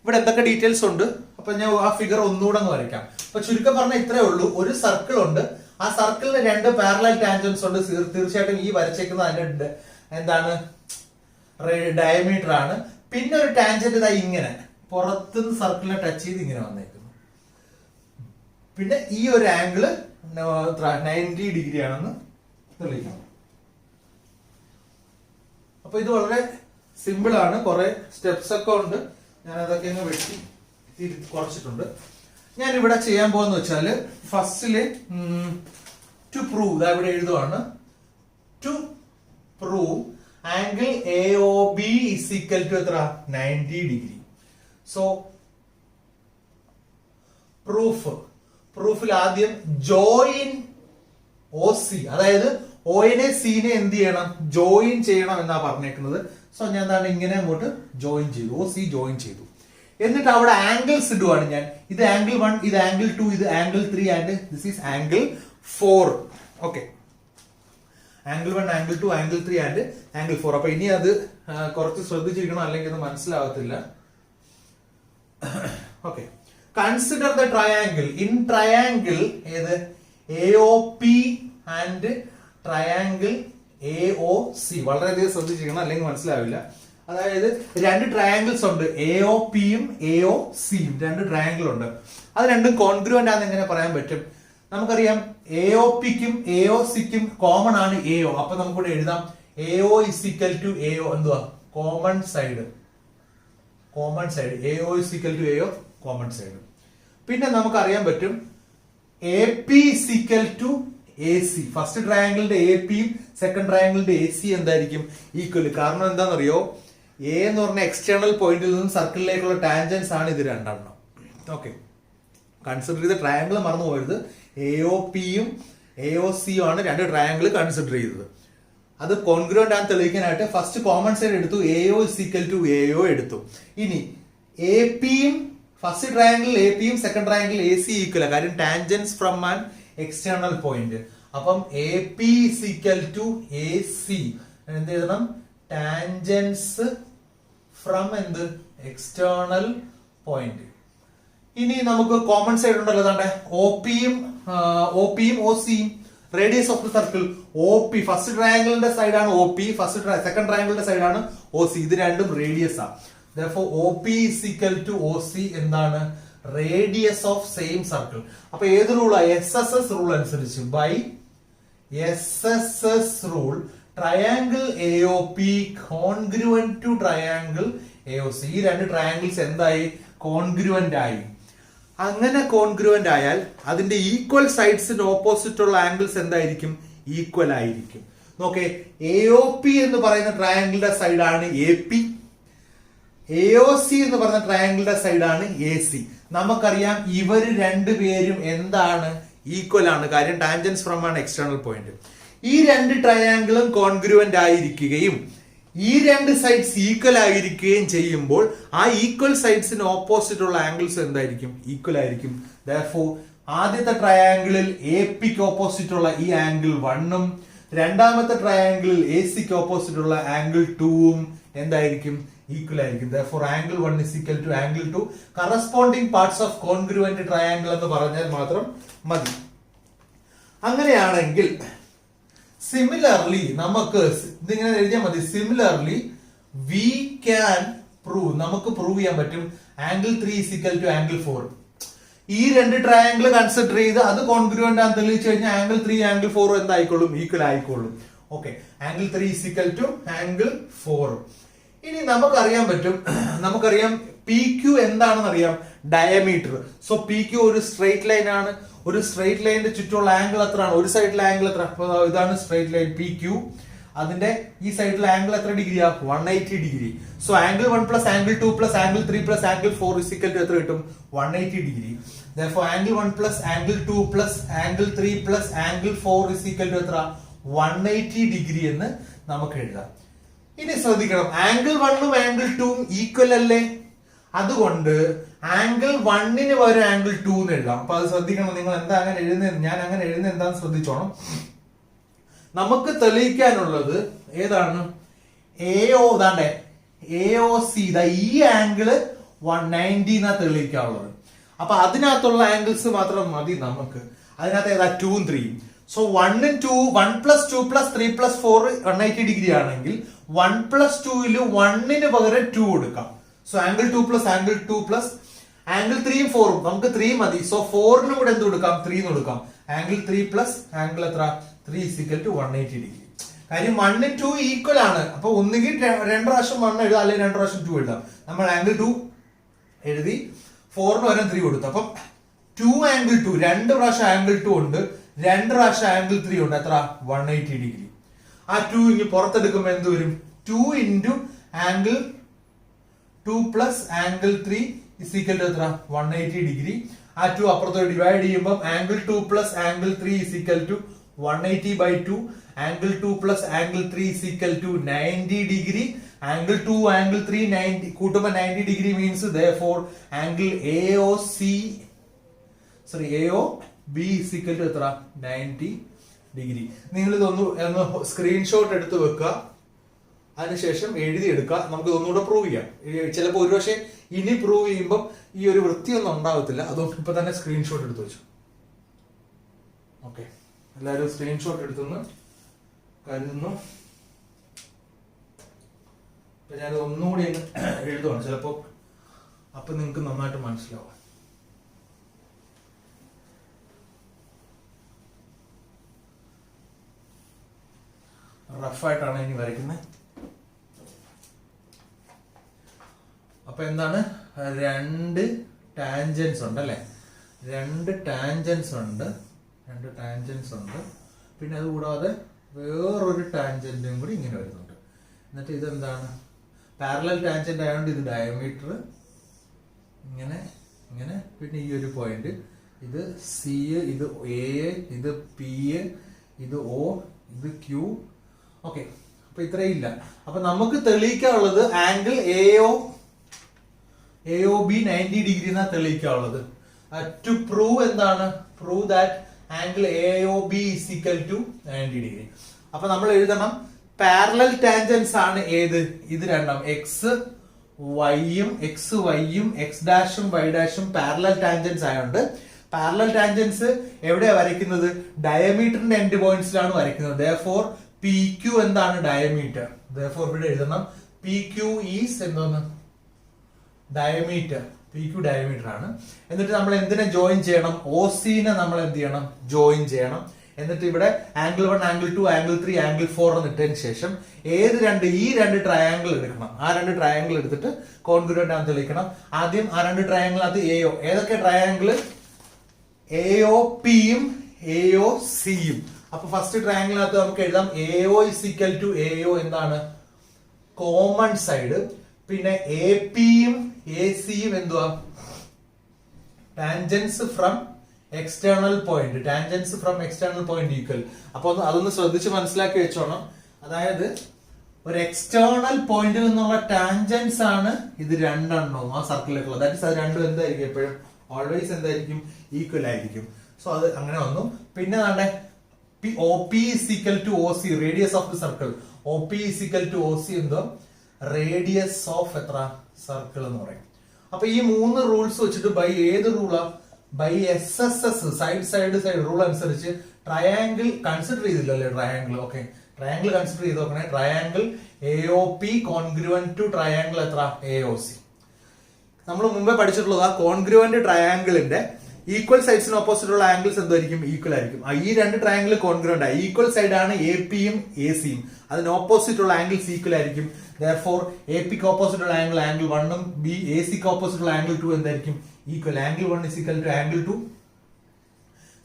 ഇവിടെ എന്തൊക്കെ ഡീറ്റെയിൽസ് ഉണ്ട്. അപ്പൊ ഞാൻ ആ ഫിഗർ ഒന്നുകൂടെ അങ്ങ് വരയ്ക്കാം. അപ്പൊ ചുരുക്കം പറഞ്ഞാൽ ഇത്രേ ഉള്ളൂ. ഒരു സർക്കിൾ ഉണ്ട്, ആ സർക്കിളിന് രണ്ട് പാരലൽ ടാൻജൻസ് ഉണ്ട്. തീർച്ചയായിട്ടും ഈ വരച്ചേക്കുന്ന അതിന്റെ എന്താണ്? ഡയമീറ്റർ ആണ്. പിന്നെ ഒരു ടാൻജന്റ് ഇതാ ഇങ്ങനെ പുറത്തുനിന്ന് സർക്കിളിനെ ടച്ച് ചെയ്ത് ഇങ്ങനെ വന്നേക്കുന്നു. പിന്നെ ഈ ഒരു ആംഗിള് 90 ഡിഗ്രി ആണെന്ന് തെളിയിക്കണം. അപ്പൊ ഇത് വളരെ സിമ്പിൾ ആണ്. കുറെ സ്റ്റെപ്സ് ഒക്കെ ഉണ്ട്. ഞാൻ അതൊക്കെ അങ്ങ് വെട്ടി കുറച്ചിട്ടുണ്ട്. ഞാൻ ഇവിടെ ചെയ്യാൻ പോകുന്ന വെച്ചാല് ഫസ്റ്റില് ടു പ്രൂവ്, ഇവിടെ എഴുതുവാണ്. To prove angle A O B is equal to എത്ര? 90 ഡിഗ്രി. സോ പ്രൂഫിൽ ആദ്യം ജോയിൻ ഒ സി, അതായത് ഒനെ സീനെ എന്ത് ചെയ്യണം? ജോയിൻ ചെയ്യണം എന്നാ പറഞ്ഞേക്കുന്നത്. സോ ഞാൻ എന്താണ് ഇങ്ങനെ അങ്ങോട്ട് ജോയിൻ ചെയ്തു, ഒ സി ജോയിൻ ചെയ്തു. എന്നിട്ട് അവിടെ ആംഗിൾസ് ഇടുവാണ് ഞാൻ. ഇത് ആംഗിൾ 1, ഇത് ആംഗിൾ 2, ഇത് angle 3 and this is angle 4. Okay, angle 1, angle 2, angle 3 and angle 4. അപ്പൊ ഇനി അത് കുറച്ച് ശ്രദ്ധിച്ചിരിക്കണം, അല്ലെങ്കിൽ അത് മനസ്സിലാവത്തില്ല. Okay, consider the triangle. In triangle ഏത്? A O P and triangle A O C. വളരെയധികം ശ്രദ്ധിച്ചിരിക്കണം, അല്ലെങ്കിൽ മനസ്സിലാവില്ല. അതായത് രണ്ട് ട്രയാംഗിൾസ് ഉണ്ട്, എ ഒ പിയും എ ഒ സിയും. രണ്ട് ട്രയാംഗിൾ ഉണ്ട്. അത് രണ്ടും കോൺഗ്രുവന്റ് ആണെന്ന് എങ്ങനെ പറയാൻ പറ്റും? നമുക്കറിയാം എ ഒ പിക്കും എ ഒ സിക്കും കോമൺ ആണ് എ ഒ. അപ്പൊ നമുക്കിവിടെ എഴുതാം A O is equal to A O എന്തുവാ? Common side. Common side A O is equal to A O common side. പിന്നെ നമുക്ക് അറിയാൻ പറ്റും A P is equal to A C. First ട്രയാംഗിളിന്റെ എ പിയും സെക്കൻഡ് ട്രയാംഗിളിന്റെ എ സി എന്തായിരിക്കും? Equal. കാരണം എന്താണെന്നറിയോ? എ എന്ന് പറഞ്ഞ എക്സ്റ്റേണൽ പോയിന്റിൽ നിന്നും സർക്കിളിലേക്കുള്ള ടാൻജൻസ് ആണ് ഇത് രണ്ടെണ്ണം. ഓക്കെ, കൺസിഡർ ചെയ്ത ട്രയാംഗിൾ മറന്നു പോയത്. എ ഒ പിയും എ ഒ സിയും ആണ് രണ്ട് ട്രയാംഗിൾ കൺസിഡർ ചെയ്തത്. അത് കോൺഗ്രുവന്റ് ആണെന്ന് തെളിയിക്കാനായിട്ട് ഫസ്റ്റ് കോമൺ സൈഡ് എടുത്തു, A O is equal to A O എടുത്തു. ഇനി എ പിയും ഫസ്റ്റ് ട്രയാംഗിൾ എ പിയും second triangle A C equal. കാര്യം tangents from an external point. അപ്പം A P is equal to A C. എന്ത് എഴുതണം? Tangents from എന്ത്? External point. ഇനി നമുക്ക് കോമൺ സൈഡ് ഉണ്ടല്ലോ, അതാണ്ട് ഒ പിയും ഒ സിയും. Radius of the circle O P. First ട്രയാംഗിളിന്റെ സൈഡാണ് ഒ പി, സെക്കൻഡ് ട്രയാംഗിളിന്റെ സൈഡാണ് ഒ സി. ഇത് രണ്ടും റേഡിയസ് ആണ്. therefore OP is equal to OC എന്താണ്? Radius of same circle. അപ്പൊ ഏത് റൂളാ? SSS റൂൾ അനുസരിച്ച് by SSS rule triangle AOP congruent to triangle AOC. ഈ രണ്ട് ട്രയാംഗിൾസ് എന്തായി? കോൺഗ്രുവന്റ് ആയി. അങ്ങനെ കോൺഗ്രുവന്റ് ആയാൽ അതിന്റെ ഈക്വൽ സൈഡ്സിന്റെ ഓപ്പോസിറ്റ് ഉള്ള ആംഗിൾസ് എന്തായിരിക്കും? ഈക്വൽ ആയിരിക്കും. നോക്കേ, AOP എന്ന് പറയുന്ന ട്രയാംഗിളിന്റെ സൈഡാണ് AP, AOC എന്ന് പറയുന്ന ട്രയാംഗിളിന്റെ സൈഡാണ് AC. നമുക്കറിയാം ഇവര് രണ്ടുപേരും എന്താണ്? ഈക്വൽ ആണ്, കാര്യം ടാൻജൻസ് ഫ്രം ആണ് എക്സ്റ്റേണൽ പോയിന്റ്. ഈ രണ്ട് ട്രയാങ്കിളും കോൺഗ്രുവന്റ് ആയിരിക്കുകയും ഈ രണ്ട് സൈഡ്സ് ഈക്വൽ ആയിരിക്കുകയും ചെയ്യുമ്പോൾ ആ ഈക്വൽ സൈഡ്സിന് ഓപ്പോസിറ്റ് ഉള്ള ആംഗിൾസ് എന്തായിരിക്കും? ഈക്വൽ ആയിരിക്കും. Therefore ആദ്യത്തെ ട്രയാങ്കിളിൽ എ പിക്ക് ഓപ്പോസിറ്റ് ഉള്ള ഈ ആംഗിൾ 1ഉം രണ്ടാമത്തെ ട്രയാങ്കിളിൽ എ സിക്ക് ഓപ്പോസിറ്റ് ഉള്ള ആംഗിൾ 2ഉം എന്തായിരിക്കും? ഈക്വൽ ആയിരിക്കും. Therefore angle 1 is equal to angle 2. Corresponding parts of congruent triangle എന്ന് പറഞ്ഞാൽ മാത്രം മതി. അങ്ങനെയാണെങ്കിൽ സിമിലർലി നമുക്ക് ഇതിങ്ങനെ എഴുതിയാൽ മതി. സിമിലർലി വി ക്യാൻ പ്രൂവ്, നമുക്ക് പ്രൂവ് ചെയ്യാൻ പറ്റും angle 3 is equal to angle 4. ഈ രണ്ട് ട്രയാങ്കിൾ കൺസിഡർ ചെയ്ത് അത് കോൺഗ്രുവന്റ് ആണെന്ന് തെളിയിച്ചു കഴിഞ്ഞാൽ ആംഗിൾ 3 ആംഗിൾ 4 എന്തായിക്കോളും? ഈക്വൽ ആയിക്കോളും. Okay, angle 3 is equal to angle 4. ഇനി നമുക്കറിയാൻ പറ്റും, നമുക്കറിയാം പി ക്യു എന്താണെന്ന് അറിയാം, ഡയമീറ്റർ. സോ പി ക്യു ഒരു സ്ട്രെയിറ്റ് ലൈൻ ആണ്. ഒരു സ്ട്രെയിറ്റ് ലൈനിന്റെ ചുറ്റുമുള്ള ആംഗിൾ എത്രയാണ്? ഒരു സൈഡിലെ ആംഗിൾ എത്ര? ഇതാണ് സ്ട്രെയിറ്റ് ലൈൻ പി ക്യു. അതിന്റെ ഈ സൈഡിലെ ആംഗിൾ എത്ര ഡിഗ്രിയാ? 180 degree. So angle 1 plus angle 2 plus angle 3 plus angle 4 is equal to എത്ര കിട്ടും? 180 degree. Therefore angle 1 plus angle 2 plus angle 3 plus angle 4 is equal to എത്ര? 180 ഡിഗ്രി എന്ന് നമുക്ക് എഴുതാം. ഇനി ശ്രദ്ധിക്കണം, ആംഗിൾ 1ഉം ആംഗിൾ 2ഉം ഈക്വൽ അല്ലേ? അതുകൊണ്ട് ആംഗിൾ 1ന് പകരം ആംഗിൾ 2 എന്ന് എഴുതാം. അപ്പൊ അത് ശ്രദ്ധിക്കണം, നിങ്ങൾ എന്താ അങ്ങനെ എഴുതുന്നത്, ഞാൻ അങ്ങനെ എഴുതുന്നത് എന്താന്ന് ശ്രദ്ധിച്ചോണം. നമുക്ക് തെളിയിക്കാനുള്ളത് ഏതാണ്? AO ദാണ്ടേ AOC, ഈ ആംഗിള് 190 എന്നാ തെളിയിക്കാനുള്ളത്. അപ്പൊ അതിനകത്തുള്ള ആംഗിൾസ് മാത്രം മതി നമുക്ക്. അതിനകത്ത് ഏതാ? 2ഉം 3ഉം. So 1 plus 2 plus 3 plus 4 180 degree ആണെങ്കിൽ 1 പ്ലസ് 2ൽ 1ന് പകരം 2 കൊടുക്കാം. So angle 2 plus angle 2 plus angle 3ഉം 4ഉം നമുക്ക് 3 മതി. സോ 4നും കൂടെ എന്ത് കൊടുക്കാം? 3 എന്ന് കൊടുക്കാം. ആംഗിൾ 3 പ്ലസ് ആംഗിൾ എത്ര? 3 is equal to 180 ഡിഗ്രി. കാര്യം 1 2 ഈക്വൽ ആണ്. അപ്പൊ ഒന്നുകിൽ 2 പ്രാവശ്യം 1 എഴുതാം, അല്ലെങ്കിൽ 2 പ്രാവശ്യം 2 എഴുതാം. നമ്മൾ ആംഗിൾ 2 എഴുതി 4ന് പകരം 3 കൊടുത്തു. അപ്പം 2 ആംഗിൾ 2 2 പ്രാവശ്യം ആംഗിൾ 2 ഉണ്ട്, 2 പ്രാവശ്യം ആംഗിൾ 3 ഉണ്ട്. എത്ര? 180 ഡിഗ്രി. ആ 2 ഇനി പുറത്തെടുക്കുമ്പോൾ എന്ത് വരും? 2 into angle 2 plus angle 3 is equal to എത്ര? 180 ഡിഗ്രി. ആ 2 അപ്പുറത്ത് ഡിവൈഡ് ചെയ്യുമ്പോൾ angle 2 plus angle 3 is equal to 180 by 2. Angle 2 plus angle 3 is equal to 90 degree. Angle 2 angle 3 90 കൂട്ടുമ്പോൾ 90 degree means therefore angle AOB is equal to എത്ര? 90 degree. നിങ്ങൾ ഇതൊന്ന് screenshot എടുത്ത് വെക്കുക, അതിനുശേഷം എഴുതിയെടുക്കുക. നമുക്ക് ഇതൊന്നുകൂടെ പ്രൂവ് ചെയ്യാം. ചിലപ്പോൾ ഒരുപക്ഷെ ഇനി പ്രൂവ് ചെയ്യുമ്പോൾ ഈ ഒരു വൃത്തിയൊന്നും ഉണ്ടാവത്തില്ല. അതുകൊണ്ട് ഇപ്പൊ തന്നെ സ്ക്രീൻഷോട്ട് എടുത്ത് വെച്ചു. ഓക്കെ, എല്ലാവരും സ്ക്രീൻഷോട്ട് എടുത്തെന്ന് കരുതുന്നു. ഞാൻ ഒന്നുകൂടി എഴുതുവാണ്, ചിലപ്പോ അപ്പൊ നിങ്ങൾക്ക് നന്നായിട്ട് മനസ്സിലാവും. റഫായിട്ടാണ് ഇനി വരയ്ക്കുന്നത്. അപ്പൊ എന്താണ്? 2 ടാൻജൻസ് ഉണ്ട് അല്ലെ? 2 ടാൻജൻസ് ഉണ്ട്. പിന്നെ അതുകൂടാതെ വേറൊരു ടാൻജന്റും കൂടി ഇങ്ങനെ വരുന്നുണ്ട്. എന്നിട്ട് ഇതെന്താണ്? പാരലൽ ടാൻജന്റ് ആയതുകൊണ്ട് ഇത് ഡയമീറ്റർ ഇങ്ങനെ ഇങ്ങനെ. പിന്നെ ഈ ഒരു പോയിന്റ്, ഇത് സി, ഇത് എ, ഇത് പി, ഇത് ഒ, ഇത് ക്യൂ. ഓക്കെ, അപ്പൊ ഇത്രയും ഇല്ല. അപ്പൊ നമുക്ക് തെളിയിക്കാനുള്ളത് ആംഗിൾ AOB 90 ഡിഗ്രി എന്നാ തെളിയിക്കാനുള്ളത്. ടു പ്രൂവ് എന്താണ്? Prove that angle AOB is equal to 90 degree. അപ്പൊ നമ്മൾ എഴുതണം പാരലൽ ടാൻജൻസ് ആണ് ഏത്? ഇത് രണ്ടും എക്സ് വൈയും എക്സ് ഡാഷും വൈ ഡാഷും പാരലൽ ടാൻജൻസ് ആയതുകൊണ്ട് പാരലൽ ടാൻജൻസ് എവിടെയാ വരയ്ക്കുന്നത്? ഡയമീറ്ററിന്റെ എൻഡ് പോയിന്റ്സിലാണ് വരയ്ക്കുന്നത്. therefore PQ എന്താണ്? ഡയമീറ്റർ. therefore ഇവിടെ എഴുതണം PQ is എന്തോന്ന്? ഡയമീറ്റർ. PQ ഡയമീറ്റർ ആണ്. എന്നിട്ട് നമ്മൾ എന്തിനെ ജോയിൻ ചെയ്യണം? OCനെ നമ്മൾ എന്ത് ചെയ്യണം? ജോയിൻ ചെയ്യണം. എന്നിട്ട് ഇവിടെ ആംഗിൾ 1 ആംഗിൾ 2 ആംഗിൾ 3 ആംഗിൾ 4 എന്ന് ഇട്ടതിന് ശേഷം ഈ രണ്ട് ട്രയാംഗിൾ എടുക്കണം. ആ 2 ട്രയാംഗിൾ എടുത്തിട്ട് കോൺഗ്രുവന്റ് ആണെന്ന് തെളിയിക്കണം. ആദ്യം ആ 2 ട്രയാംഗിളിനകത്ത് AO, ഏതൊക്കെ ട്രയാംഗിൾ? AOPയും AOCയും. അപ്പൊ ഫസ്റ്റ് ട്രയാംഗിളിനകത്ത് നമുക്ക് എഴുതാം AO is equal to AO എന്താണ്? Common side. പിന്നെ APയും ACയും എന്തുവാ? Tangents from external point, tangents from external point equal. അപ്പൊ അതൊന്ന് ശ്രദ്ധിച്ച് മനസ്സിലാക്കി വെച്ചോണം. അതായത് ഒരു എക്സ്റ്റേണൽ പോയിന്റിൽ നിന്നുള്ള ടാൻജൻസ് ആണ് ഇത് രണ്ടെണ്ണവും ആ സർക്കിളിലേക്കുള്ളത്. ദാറ്റ് ഇസ് അത് രണ്ടും എന്തായിരിക്കും എപ്പോഴും ഓൾവേസ് എന്തായിരിക്കും ഈക്വൽ ആയിരിക്കും. സോ അത് അങ്ങനെ വന്നു. പിന്നെ നമ്മുടെ OP is equal to OC, radius of the circle. OP is equal to OC എന്തോ റേഡിയസ് ഓഫ് എത്ര സർക്കിൾ എന്ന് പറയും. അപ്പൊ ഈ മൂന്ന് റൂൾസ് വെച്ചിട്ട് ബൈ ഏത് റൂളാ, ബൈ SSS സൈഡ് റൂൾ അനുസരിച്ച് ട്രയാങ്കിൾ കൺസിഡർ ചെയ്തില്ലല്ലേ, ട്രയാങ്കിൾ. ഓക്കെ, ട്രയാങ്കിൾ കൺസിഡർ ചെയ്ത് നോക്കണേ. Triangle AOP congruent to triangle എത്ര AOC. നമ്മൾ മുമ്പേ പഠിച്ചിട്ടുള്ളത് ആ കോൺഗ്രുവന്റ് ട്രയാങ്കിളിന്റെ ഈക്വൽ സൈഡ്സിന് ഓപ്പോസിറ്റ് ഉള്ള ആംഗിൾസ് എന്തായിരിക്കും, ഈക്വൽ ആയിരിക്കും. ഈ രണ്ട് ട്രയാങ്കിൾ കോൺഗ്രുവന്റ് ആണ്. ഈക്വൽ സൈഡ് ആണ് AP യും AC യും. അതിന് ഓപ്പോസിറ്റ് ഉള്ള ആംഗിൾസ് ഈക്വൽ ആയിരിക്കും. therefore AP ക്ക് ഓപ്പോസിറ്റ് ഉള്ള ആംഗിൾ 1 ഉം AC ക്ക് ഓപ്പോസിറ്റ് ഉള്ള ആംഗിൾ 2 എന്തായിരിക്കും, equal. Angle 1 is equal to angle 2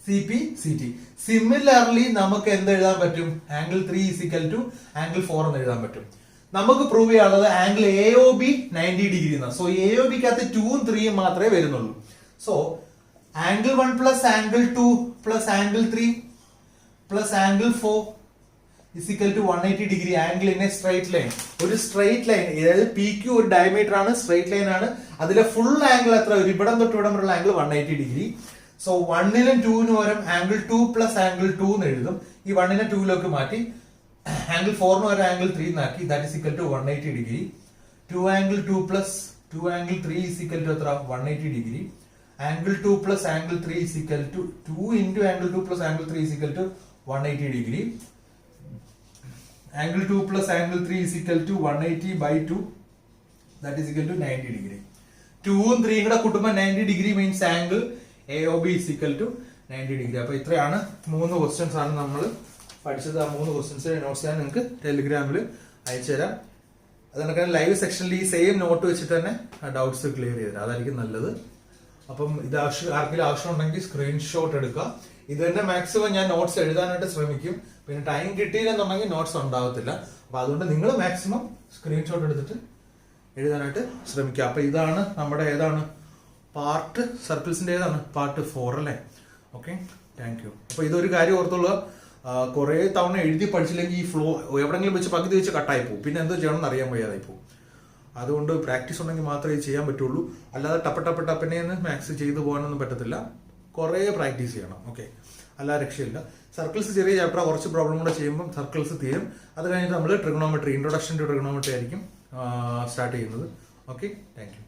CP CT. Similarly നമുക്ക് എന്ത് എഴുതാൻ പറ്റും, angle 3 is equal to angle 4 എന്ന് എഴുതാൻ പറ്റും. നമുക്ക് പ്രൂവ് ചെയ്യാനുള്ളത് ആംഗിൾ AOB 90 ഡിഗ്രി എന്നാണ്. സോ AOB ക്കകത്ത് 2 ഉം 3 ഉം മാത്രമേ വരുന്നുള്ളൂ. So angle 1 plus angle 2 plus angle 3 plus angle 4 is equal to 180 degree. Angle in A straight line. ഒരു സ്ട്രൈറ്റ് ലൈൻ, അതായത് PQ ഒരു ഡയമീറ്റർ ആണ്, സ്ട്രൈറ്റ് ലൈൻ ആണ്. അതിലെ ഫുൾ ആംഗിൾ എത്ര, ഒരു ഇവിടം തൊട്ട് ഇവിടം വരെയുള്ള ആംഗിൾ 180 ഡിഗ്രി. സോ 1നും 2നും പകരം ആംഗിൾ 2 പ്ലസ് ആംഗിൾ 2 എന്ന് എഴുതും. ഈ 1നെ 2ലേക്ക് മാറ്റി ആംഗിൾ 4ന് പകരം ആംഗിൾ 3 എന്നാക്കി. That is equal to 180 degree. 2 angle 2 plus 2 angle 3 is equal to എത്ര, 180 degree. Angle 2 plus angle 3 is equal to 2 into angle 2 plus angle 3 is equal to 180 degree. Angle 2 plus angle 3 is equal to 180 by 2, that is equal to 90 degree. 2 ഉം 3 കൂടെ കൂട്ടുമ്പോൾ 90 degree means angle AOB is equal to 90 degree. അപ്പൊ ഇത്രയാണ് 3 questions ആണ് നമ്മൾ പഠിച്ചത്. ആ 3 questions notes ഞാൻ നിങ്ങൾക്ക് ടെലിഗ്രാമിൽ അയച്ചു തരാം. അതുകൊണ്ട് ലൈവ് സെക്ഷനിൽ ഈ സെയിം നോട്ട് വെച്ചിട്ട് തന്നെ ഡൗട്ട്സ് ക്ലിയർ ചെയ്ത് തരാം, അതായിരിക്കും നല്ലത്. അപ്പം ഇത് ആർക്കെങ്കിലും ആവശ്യം ഉണ്ടെങ്കിൽ സ്ക്രീൻഷോട്ട് എടുക്കുക. ഇത് തന്നെ മാക്സിമം ഞാൻ നോട്ട്സ് എഴുതാനായിട്ട് ശ്രമിക്കും. പിന്നെ ടൈം കിട്ടിയില്ലെന്നുണ്ടെങ്കിൽ നോട്ട്സ് ഉണ്ടാവത്തില്ല. അപ്പൊ അതുകൊണ്ട് നിങ്ങൾ മാക്സിമം സ്ക്രീൻഷോട്ട് എടുത്തിട്ട് എഴുതാനായിട്ട് ശ്രമിക്കുക. അപ്പൊ ഇതാണ് നമ്മുടെ ഏതാണ് പാർട്ട്, സർക്കിൾസിന്റെ ഏതാണ് പാർട്ട് 4 അല്ലേ. Okay, thank you. അപ്പൊ ഇതൊരു കാര്യം ഓർത്തുള്ള, കുറെ തവണ എഴുതി പഠിച്ചില്ലെങ്കിൽ ഈ ഫ്ലോ എവിടെങ്കിലും വെച്ച് പകുതി വെച്ച് കട്ടായി പോകും. പിന്നെ എന്തോ ചെയ്യണമെന്ന് അറിയാൻ വയ്യാതായി പോകും. അതുകൊണ്ട് പ്രാക്ടീസ് ഉണ്ടെങ്കിൽ മാത്രമേ ചെയ്യാൻ പറ്റുള്ളൂ. അല്ലാതെ ടപ്പന്നെ മാത്സ് ചെയ്തു പോകാനൊന്നും പറ്റത്തില്ല. കുറെ പ്രാക്ടീസ് ചെയ്യണം. ഓക്കെ, അല്ലാതെ രക്ഷയില്ല. സർക്കിൾസ് ചെറിയ ചാപ്റ്റർ, കുറച്ച് പ്രോബ്ലം കൂടെ ചെയ്യുമ്പോൾ സർക്കിൾസ് തീരും. അത് കഴിഞ്ഞിട്ട് നമ്മൾ ട്രിഗണോമെട്രി, ഇൻട്രൊഡക്ഷൻ ടു ട്രിഗണോമെട്രി ആയിരിക്കും സ്റ്റാർട്ട് ചെയ്യുന്നത്. Okay, thank you.